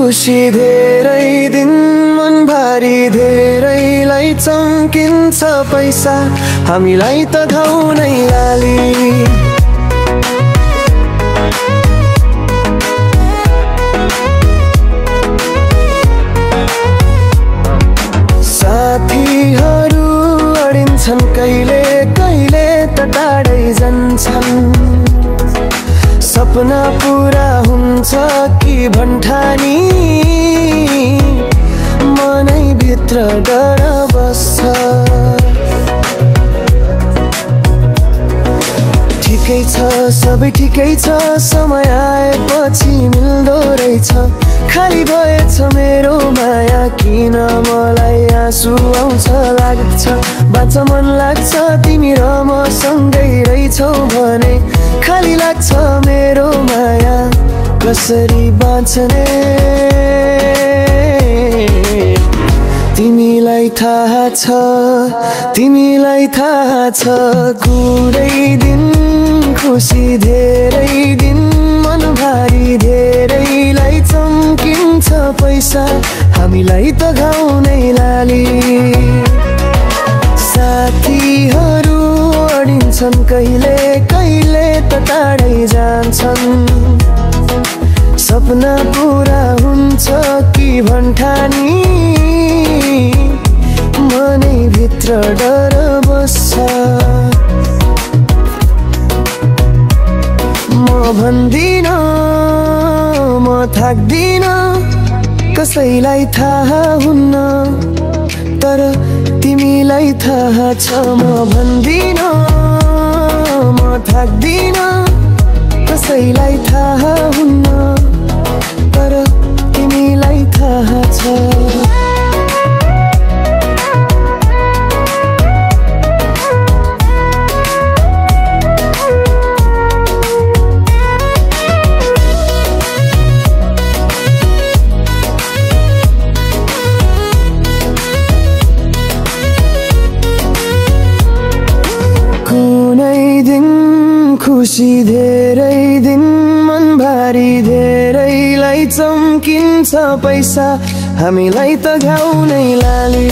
खुसी धेरै दिन मनभरि धेरैलाई चम्किन्छ पैसा हामीलाई त घाउ नै लाली साथीहरू अडिन्छन् कहिले कहिले त टाढै जान्छन् सपना पूरा हुन्छ कि भन्ठानी मनै भित्र डर बस्छ ठिकै छ सबै ठिकै छ समय आएपछि मिल्दो रहेछ खाली भएछ मेरो माया किन मलाई आँसु आउँछ लाग्छ बाँच्न मन लाग्छ तिमी र म सँगै रहेछौ भने खाली लाग्छ मेरो माया कसरी बाँच्ने तिमीलाई थाहा छ कुरै दिन खुसी धेरै दिन मनभरि धेरैलाई चम्किन्छ पैसा हामीलाई त घाउ नै लाली साथीहरू अडिन्छन् कहिले कहिले त टाढै जान्छन् सपना पूरा हुन्छ कि भन्ठानी मनै भित्र डर बस्छ म भन्दिन म थाक्दिन कसैलाई थाहा हुन्न तर तिमीलाई थाहा छ म भन्दिन म थाक्दिन कसैलाई थाहा हुन्न तर तिमीलाई थाहा छ खुसी धेरै दिन मनभरि धेरैलाई चम्किन्छ पैसा हामीलाई त घाउ नै लाली